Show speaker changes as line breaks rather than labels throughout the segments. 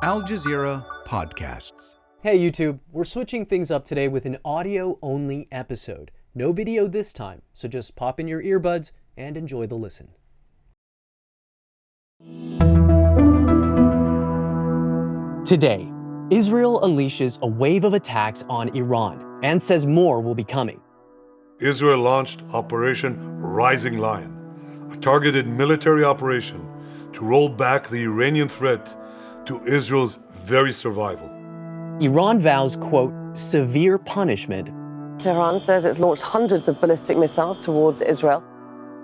Al Jazeera Podcasts.
Hey YouTube, we're switching things up today with an audio-only episode. No video this time, so just pop in your earbuds and enjoy the listen. Today, Israel unleashes a wave of attacks on Iran and says more will be coming.
Israel launched Operation Rising Lion, a targeted military operation to roll back the Iranian threat to Israel's very survival.
Iran vows, quote, severe punishment.
Tehran says it's launched hundreds of ballistic missiles towards Israel.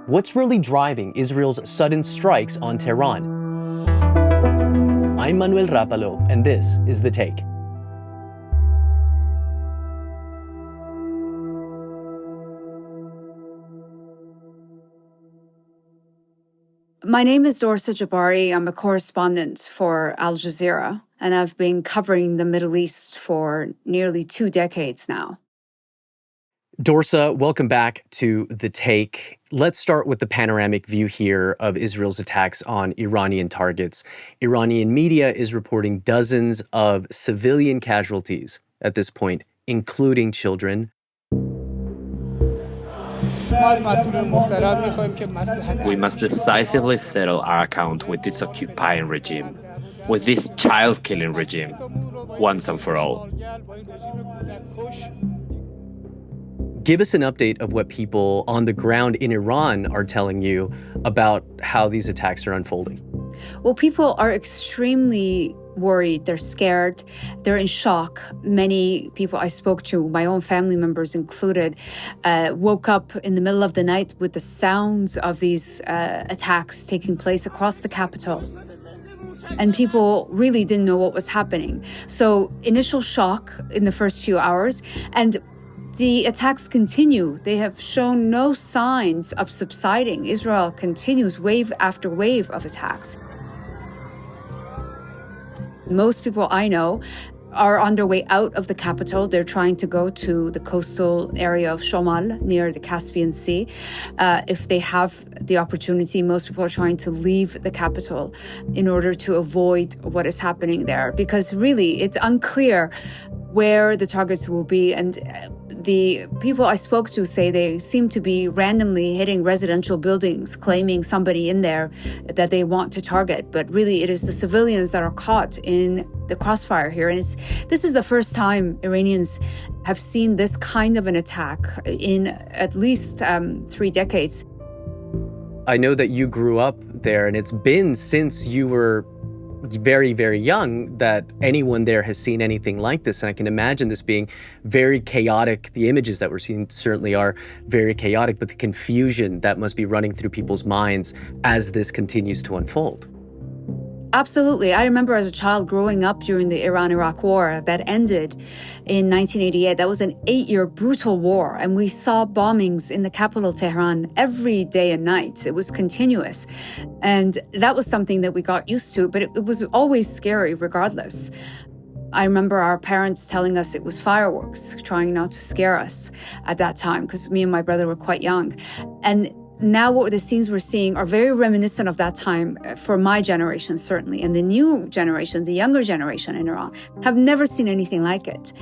What's really driving Israel's sudden strikes on Tehran? I'm Manuel Rapalo, and this is The Take.
My name is Dorsa Jabari. I'm a correspondent for Al Jazeera, and I've been covering the Middle East for nearly 2 decades now.
Dorsa, welcome back to The Take. Let's start with the panoramic view here of Israel's attacks on Iranian targets. Iranian media is reporting dozens of civilian casualties at this point, including children.
We must decisively settle our account with this occupying regime, with this child-killing regime, once and for all.
Give us an update of what people on the ground in Iran are telling you about how these attacks are unfolding.
Well, people are extremely worried. They're scared. They're in shock. Many people I spoke to, my own family members included, woke up in the middle of the night with the sounds of these attacks taking place across the capital. And people really didn't know what was happening. So initial shock in the first few hours, and the attacks continue. They have shown no signs of subsiding. Israel continues wave after wave of attacks. Most people I know are on their way out of the capital. They're trying to go to the coastal area of Shomal near the Caspian Sea. If they have the opportunity, most people are trying to leave the capital in order to avoid what is happening there, because really it's unclear where the targets will be. And the people I spoke to say they seem to be randomly hitting residential buildings, claiming somebody in there that they want to target. But really, it is the civilians that are caught in the crossfire here. And this is the first time Iranians have seen this kind of an attack in at least 3 decades.
I know that you grew up there, and it's been since you were very, very young that anyone there has seen anything like this. And I can imagine this being very chaotic. The images that we're seeing certainly are very chaotic, but the confusion that must be running through people's minds as this continues to unfold.
Absolutely. I remember as a child growing up during the Iran-Iraq War that ended in 1988. That was an 8-year brutal war, and we saw bombings in the capital, Tehran, every day and night. It was continuous. And that was something that we got used to, but it was always scary regardless. I remember our parents telling us it was fireworks, trying not to scare us at that time, because me and my brother were quite young. And now what the scenes we're seeing are very reminiscent of that time for my generation, certainly. And the new generation, the younger generation in Iran, have never seen anything like it.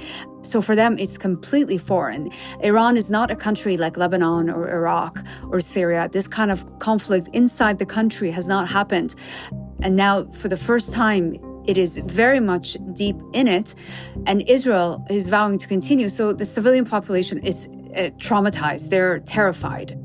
So for them, it's completely foreign. Iran is not a country like Lebanon or Iraq or Syria. This kind of conflict inside the country has not happened. And now, for the first time, it is very much deep in it, and Israel is vowing to continue. So the civilian population is traumatized. They're terrified.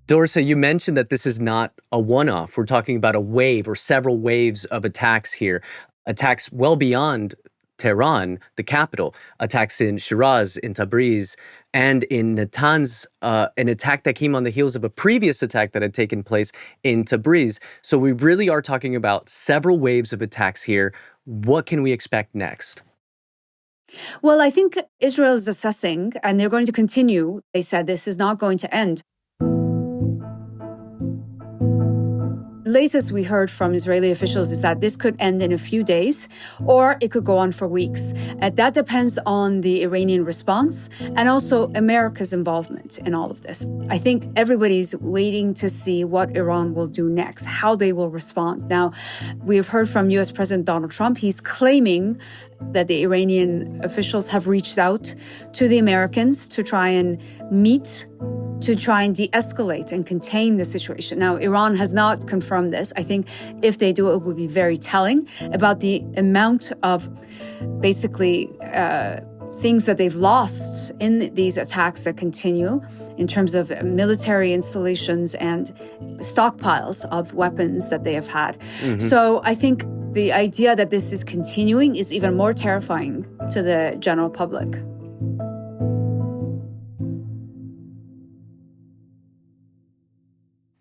Dorsa, you mentioned that this is not a one-off. We're talking about a wave or several waves of attacks here, attacks well beyond Tehran, the capital, attacks in Shiraz, in Tabriz, and in Natanz, an attack that came on the heels of a previous attack that had taken place in Tabriz. So we really are talking about several waves of attacks here. What can we expect next?
Well, I think Israel is assessing, and they're going to continue. They said this is not going to end. latest we heard from Israeli officials is that this could end in a few days, or it could go on for weeks. That depends on the Iranian response and also America's involvement in all of this. I think everybody's waiting to see what Iran will do next, how they will respond. Now, we've heard from U.S. President Donald Trump. He's claiming that the Iranian officials have reached out to the Americans to try and meet, to try and de-escalate and contain the situation. Now, Iran has not confirmed this. I think if they do, it would be very telling about the amount of basically things that they've lost in these attacks that continue in terms of military installations and stockpiles of weapons that they have had. Mm-hmm. So I think the idea that this is continuing is even more terrifying to the general public.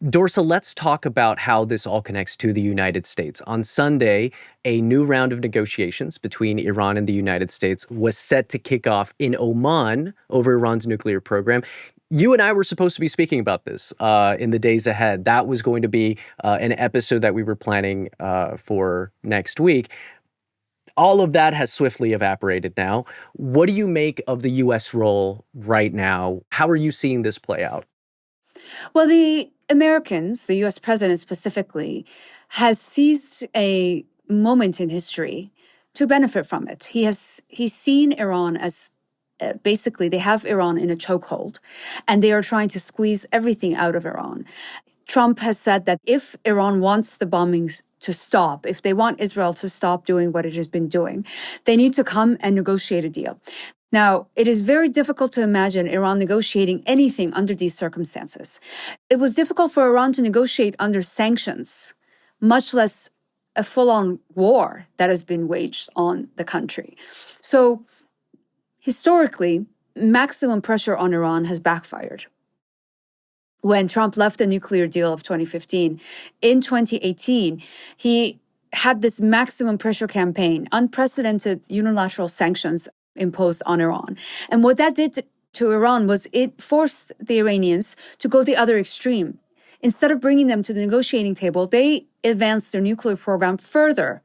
Dorsa, let's talk about how this all connects to the United States. On Sunday, a new round of negotiations between Iran and the United States was set to kick off in Oman over Iran's nuclear program. You and I were supposed to be speaking about this in the days ahead. That was going to be an episode that we were planning for next week. All of that has swiftly evaporated now. What do you make of the U.S. role right now? How are you seeing this play out?
Well, the Americans, the U.S. president specifically, has seized a moment in history to benefit from it. He's seen Iran as basically, they have Iran in a chokehold, and they are trying to squeeze everything out of Iran. Trump has said that if Iran wants the bombings to stop, if they want Israel to stop doing what it has been doing, they need to come and negotiate a deal. Now, it is very difficult to imagine Iran negotiating anything under these circumstances. It was difficult for Iran to negotiate under sanctions, much less a full-on war that has been waged on the country. So, historically, maximum pressure on Iran has backfired. When Trump left the nuclear deal of 2015, in 2018, he had this maximum pressure campaign, unprecedented unilateral sanctions imposed on Iran. And what that did to Iran was it forced the Iranians to go the other extreme. Instead of bringing them to the negotiating table, they advanced their nuclear program further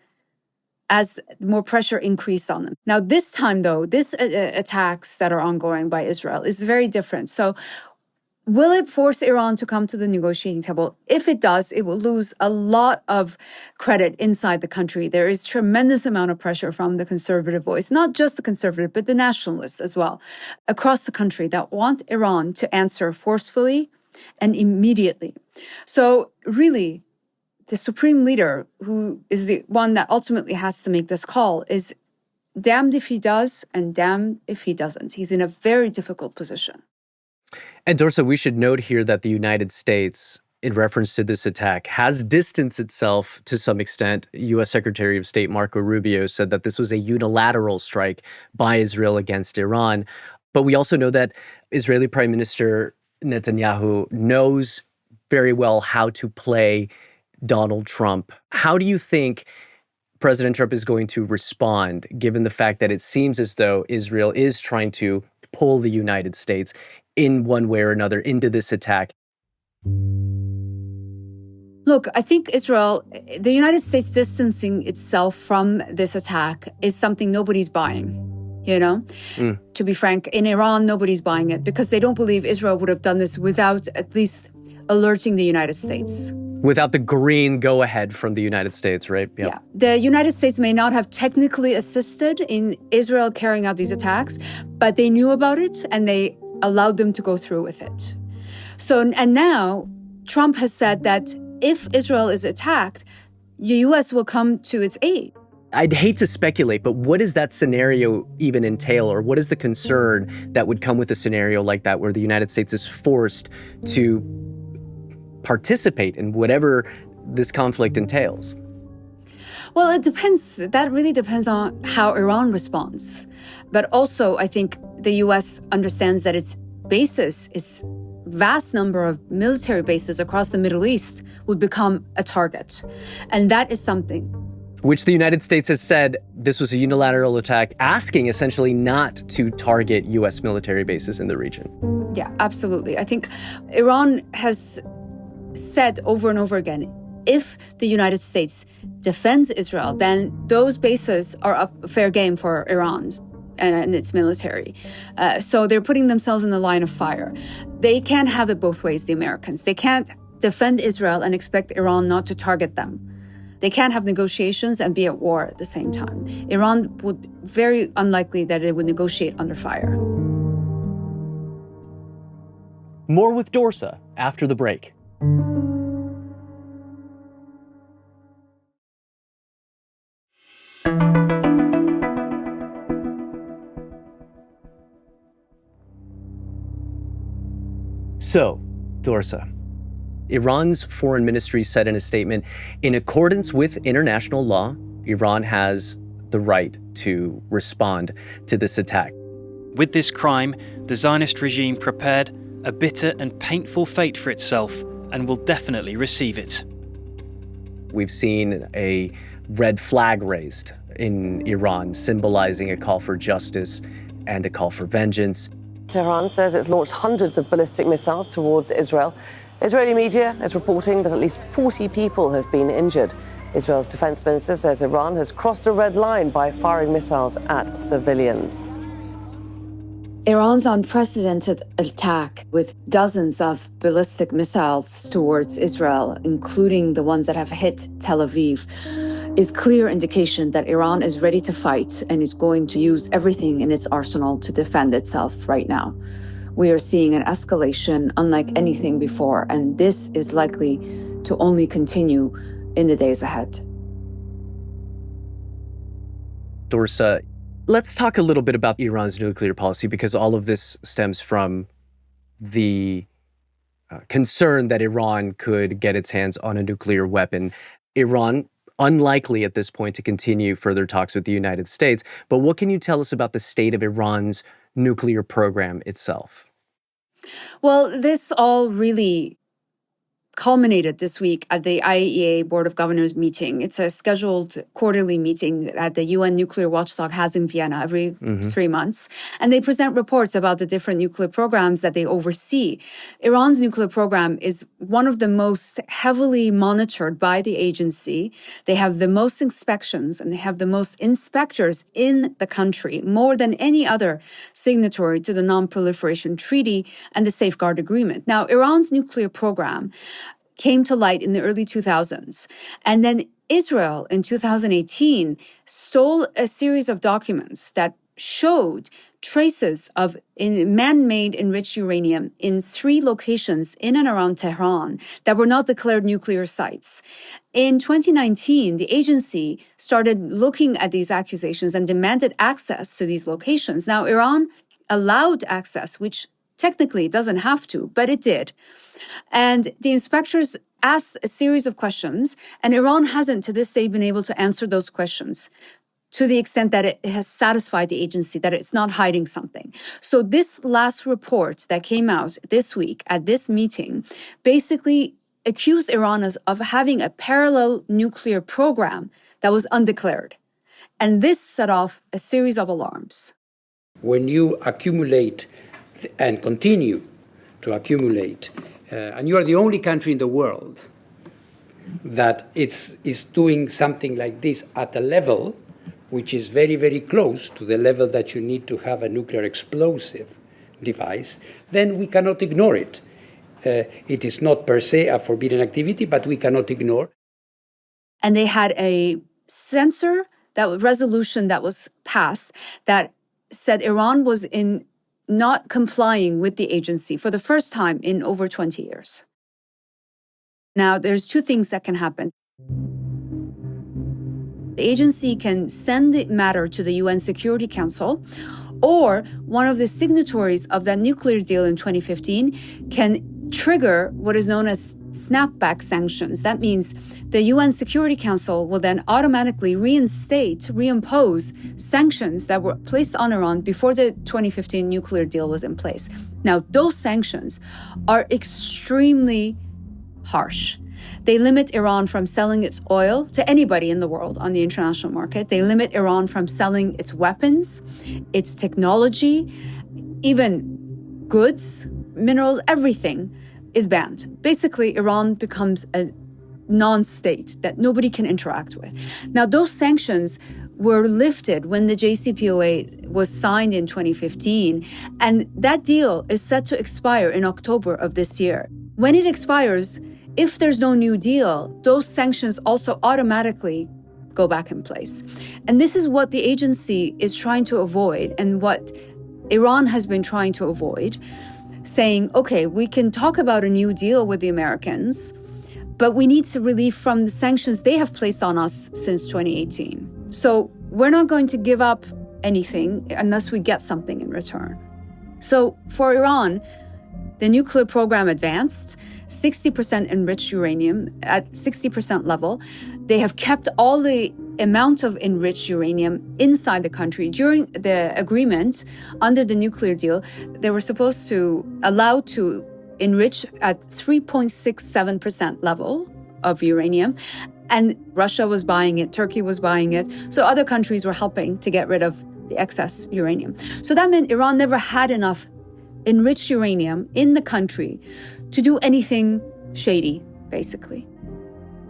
as more pressure increased on them. Now, this time, though, this attacks that are ongoing by Israel is very different. So will it force Iran to come to the negotiating table? If it does, it will lose a lot of credit inside the country. There is tremendous amount of pressure from the conservative voice, not just the conservative, but the nationalists as well, across the country that want Iran to answer forcefully and immediately. So really, the supreme leader, who is the one that ultimately has to make this call, is damned if he does and damned if he doesn't. He's in a very difficult position.
And Dorsa, we should note here that the United States, in reference to this attack, has distanced itself to some extent. U.S. Secretary of State Marco Rubio said that this was a unilateral strike by Israel against Iran. But we also know that Israeli Prime Minister Netanyahu knows very well how to play Donald Trump. How do you think President Trump is going to respond, given the fact that it seems as though Israel is trying to pull the United States in one way or another into this attack?
Look, I think the United States distancing itself from this attack is something nobody's buying, you know? To be frank, in Iran, nobody's buying it because they don't believe Israel would have done this without at least alerting the United States.
Without the green go-ahead from the United States, right? Yep.
Yeah. The United States may not have technically assisted in Israel carrying out these attacks, but they knew about it and they allowed them to go through with it. So, and now Trump has said that if Israel is attacked, the U.S. will come to its aid.
I'd hate to speculate, but what does that scenario even entail? Or what is the concern that would come with a scenario like that where the United States is forced to participate in whatever this conflict entails?
Well, it depends. That really depends on how Iran responds. But also, I think the U.S. understands that its bases, its vast number of military bases across the Middle East would become a target. And that is something.
Which the United States has said this was a unilateral attack, asking essentially not to target U.S. military bases in the region. Yeah,
absolutely. I think Iran has said over and over again, If the United States defends Israel, then those bases are up fair game for Iran and its military. So they're putting themselves in the line of fire. They can't have it both ways, the Americans. They can't defend Israel and expect Iran not to target them. They can't have negotiations and be at war at the same time. Iran would very unlikely that it would negotiate under fire.
More with Dorsa after the break. So, Dorsa, Iran's foreign ministry said in a statement, in accordance with international law, Iran has the right to respond to this attack.
With this crime, the Zionist regime prepared a bitter and painful fate for itself and will definitely receive it.
We've seen a red flag raised in Iran, symbolizing a call for justice and a call for vengeance.
Tehran says it's launched hundreds of ballistic missiles towards Israel. Israeli media is reporting that at least 40 people have been injured. Israel's defense minister says Iran has crossed a red line by firing missiles at civilians.
Iran's unprecedented attack with dozens of ballistic missiles towards Israel, including the ones that have hit Tel Aviv, is clear indication that Iran is ready to fight and is going to use everything in its arsenal to defend itself right now. We are seeing an escalation unlike anything before, and this is likely to only continue in the days ahead.
Dorsa, let's talk a little bit about Iran's nuclear policy, because all of this stems from the concern that Iran could get its hands on a nuclear weapon. Iran, unlikely at this point to continue further talks with the United States. But what can you tell us about the state of Iran's nuclear program itself?
Well, this all really culminated this week at the IAEA Board of Governors meeting. It's a scheduled quarterly meeting that the UN nuclear watchdog has in Vienna every 3 months. And they present reports about the different nuclear programs that they oversee. Iran's nuclear program is one of the most heavily monitored by the agency. They have the most inspections and they have the most inspectors in the country, more than any other signatory to the Non-Proliferation Treaty and the Safeguard Agreement. Now, Iran's nuclear program came to light in the early 2000s. And then Israel in 2018 stole a series of documents that showed traces of man-made enriched uranium in 3 locations in and around Tehran that were not declared nuclear sites. In 2019, the agency started looking at these accusations and demanded access to these locations. Now, Iran allowed access, which technically it doesn't have to, but it did. And the inspectors asked a series of questions, and Iran hasn't to this day been able to answer those questions to the extent that it has satisfied the agency, that it's not hiding something. So this last report that came out this week at this meeting basically accused Iran of having a parallel nuclear program that was undeclared. And this set off a series of alarms.
When you accumulate and continue to accumulate, and you are the only country in the world that is doing something like this at a level which is very, very close to the level that you need to have a nuclear explosive device, then we cannot ignore it. It is not per se a forbidden activity, but we cannot ignore.
And they had a resolution that was passed that said Iran was in not complying with the agency for the first time in over 20 years. Now, there's 2 things that can happen. The agency can send the matter to the UN Security Council, or one of the signatories of that nuclear deal in 2015 can trigger what is known as snapback sanctions. That means the UN Security Council will then automatically reimpose sanctions that were placed on Iran before the 2015 nuclear deal was in place. Now, those sanctions are extremely harsh. They limit Iran from selling its oil to anybody in the world on the international market. They limit Iran from selling its weapons, its technology, even goods, minerals, everything is banned. Basically, Iran becomes a non-state that nobody can interact with. Now, those sanctions were lifted when the JCPOA was signed in 2015, and that deal is set to expire in October of this year. When it expires, if there's no new deal, those sanctions also automatically go back in place. And this is what the agency is trying to avoid and what Iran has been trying to avoid, saying, okay, we can talk about a new deal with the Americans, but we need some relief from the sanctions they have placed on us since 2018. So we're not going to give up anything unless we get something in return. So for Iran, the nuclear program advanced, 60% enriched uranium at 60% level. They have kept all the amount of enriched uranium inside the country. During the agreement, under the nuclear deal, they were supposed to allow to enrich at 3.67% level of uranium. And Russia was buying it, Turkey was buying it. So other countries were helping to get rid of the excess uranium. So that meant Iran never had enough enriched uranium in the country to do anything shady, basically.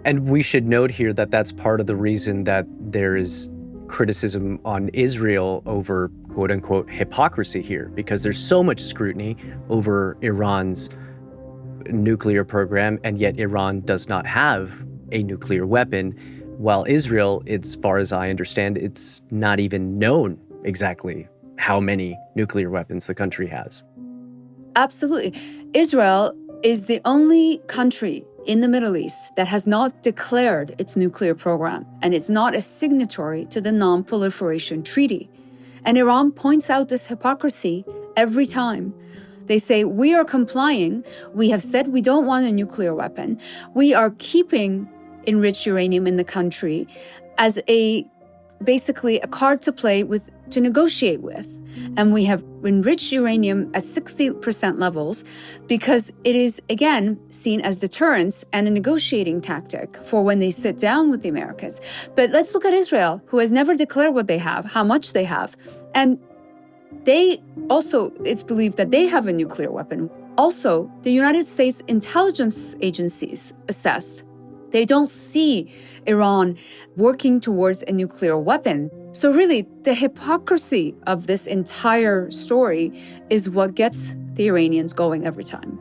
And we should note here that that's part of the reason that there is criticism on Israel over quote-unquote hypocrisy here, because there's so much scrutiny over Iran's nuclear program, and yet Iran does not have a nuclear weapon, while Israel, as far as I understand, it's not even known exactly how many nuclear weapons the country has.
Absolutely. Israel is the only country in the Middle East that has not declared its nuclear program, and it's not a signatory to the Non-Proliferation Treaty. And Iran points out this hypocrisy every time. They say, we are complying. We have said we don't want a nuclear weapon. We are keeping enriched uranium in the country as basically a card to play with, to negotiate with. And we have enriched uranium at 60% levels because it is, again, seen as deterrence and a negotiating tactic for when they sit down with the Americans. But let's look at Israel, who has never declared what they have, how much they have. And they also, it's believed that they have a nuclear weapon. Also, the United States intelligence agencies assessed they don't see Iran working towards a nuclear weapon. So really, the hypocrisy of this entire story is what gets the Iranians going every time.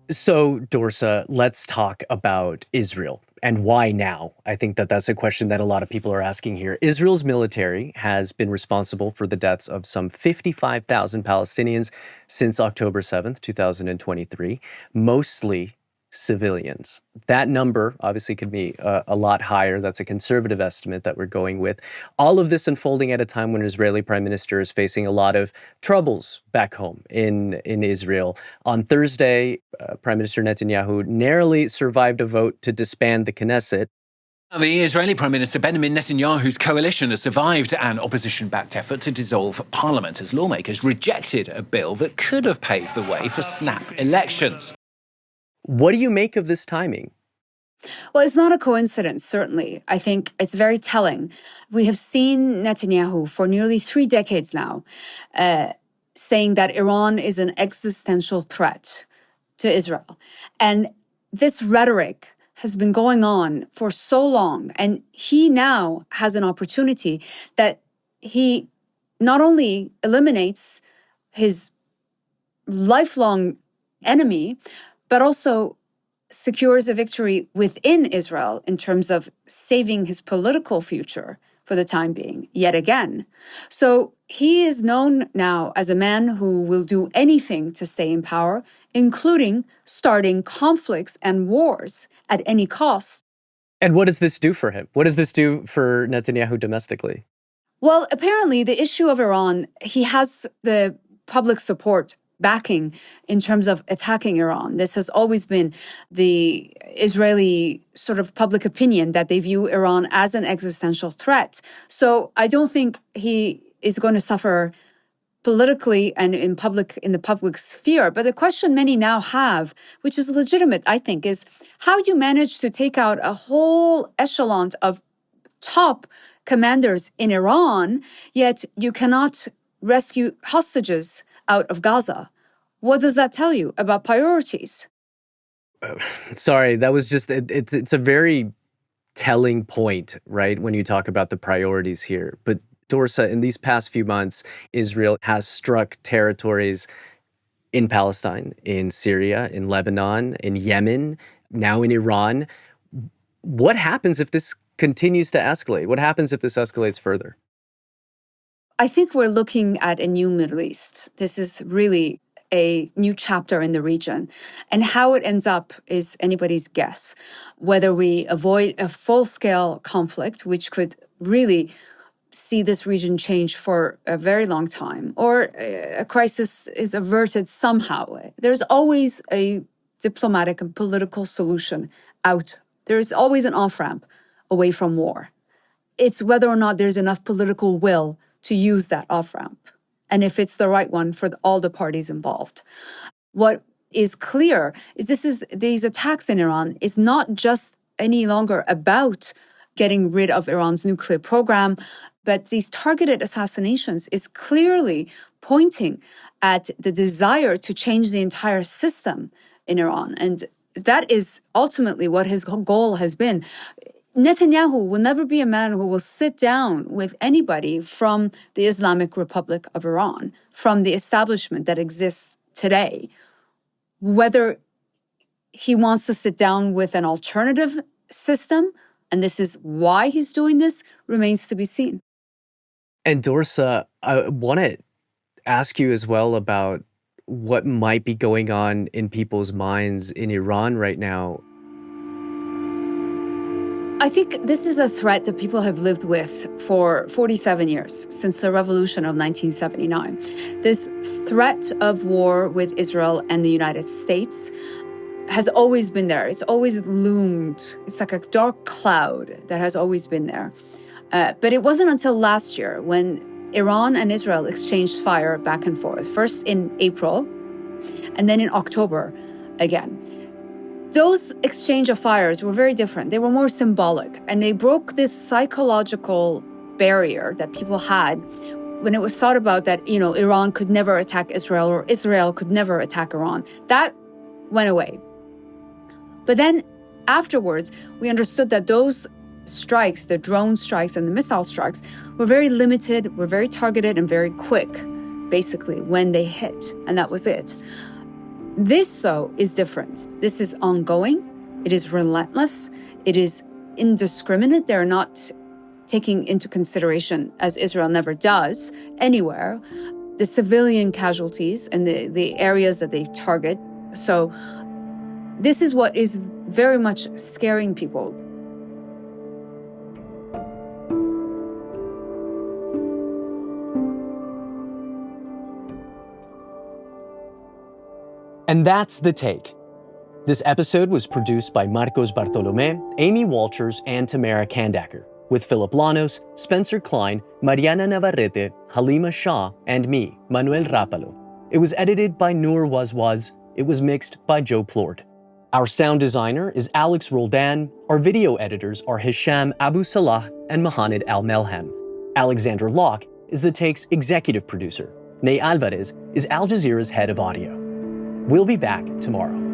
So, Dorsa, let's talk about Israel and why now? I think that that's a question that a lot of people are asking here. Israel's military has been responsible for the deaths of some 55,000 Palestinians since October 7th, 2023, mostly civilians. That number obviously could be a lot higher. That's a conservative estimate that we're going with. All of this unfolding at a time when Israeli prime minister is facing a lot of troubles back home in Israel. On Thursday, Prime Minister Netanyahu narrowly survived a vote to disband the Knesset.
The Israeli Prime Minister Benjamin Netanyahu's coalition has survived an opposition-backed effort to dissolve parliament as lawmakers rejected a bill that could have paved the way for snap elections.
What do you make of this timing?
Well, it's not a coincidence, certainly. I think it's very telling. We have seen Netanyahu for nearly 3 decades now saying that Iran is an existential threat to Israel. And this rhetoric has been going on for so long. And he now has an opportunity that he not only eliminates his lifelong enemy, but also secures a victory within Israel in terms of saving his political future for the time being, yet again. So he is known now as a man who will do anything to stay in power, including starting conflicts and wars at any cost.
And what does this do for him? What does this do for Netanyahu domestically?
Well, apparently the issue of Iran, he has the public support backing in terms of attacking Iran. This has always been the Israeli sort of public opinion that they view Iran as an existential threat. So I don't think he is going to suffer politically and in the public sphere. But the question many now have, which is legitimate, I think, is how you manage to take out a whole echelon of top commanders in Iran, yet you cannot rescue hostages out of Gaza. What does that tell you about priorities?
Sorry, that was just, it's a very telling point, right, when you talk about the priorities here. But Dorsa, in these past few months, Israel has struck territories in Palestine, in Syria, in Lebanon, in Yemen, now in Iran. What happens if this continues to escalate? What happens if this escalates further?
I think we're looking at a new Middle East. This is really a new chapter in the region. And how it ends up is anybody's guess. Whether we avoid a full-scale conflict, which could really see this region change for a very long time, or a crisis is averted somehow. There's always a diplomatic and political solution out. There's always an off-ramp away from war. It's whether or not there's enough political will to use that off-ramp, and if it's the right one for all the parties involved. What is clear is these attacks in Iran is not just any longer about getting rid of Iran's nuclear program, but these targeted assassinations is clearly pointing at the desire to change the entire system in Iran. And that is ultimately what his goal has been. Netanyahu will never be a man who will sit down with anybody from the Islamic Republic of Iran, from the establishment that exists today. Whether he wants to sit down with an alternative system, and this is why he's doing this, remains to be seen.
And Dorsa, I want to ask you as well about what might be going on in people's minds in Iran right now.
I think this is a threat that people have lived with for 47 years, since the revolution of 1979. This threat of war with Israel and the United States has always been there. It's always loomed. It's like a dark cloud that has always been there. But it wasn't until last year when Iran and Israel exchanged fire back and forth, first in April and then in October again. Those exchange of fires were very different. They were more symbolic, and they broke this psychological barrier that people had when it was thought about that, Iran could never attack Israel or Israel could never attack Iran. That went away. But then afterwards, we understood that those strikes, the drone strikes and the missile strikes, were very limited, were very targeted and very quick, basically, when they hit. And that was it. This, though, is different. This is ongoing. It is relentless. It is indiscriminate. They're not taking into consideration, as Israel never does anywhere, the civilian casualties and the areas that they target. So this is what is very much scaring people.
And that's The Take. This episode was produced by Marcos Bartolomé, Amy Walters, and Tamara Khandaker, with Phillip Lanos, Spencer Cline, Mariana Navarette, Haleema Shah, and me, Manuel Rapalo. It was edited by Noor Wazwaz. It was mixed by Joe Plourde. Our sound designer is Alex Roldan. Our video editors are Hisham Abu Salah and Mohamed Al-Melham. Alexandra Locke is The Take's executive producer. Ney Alvarez is Al Jazeera's head of audio. We'll be back tomorrow.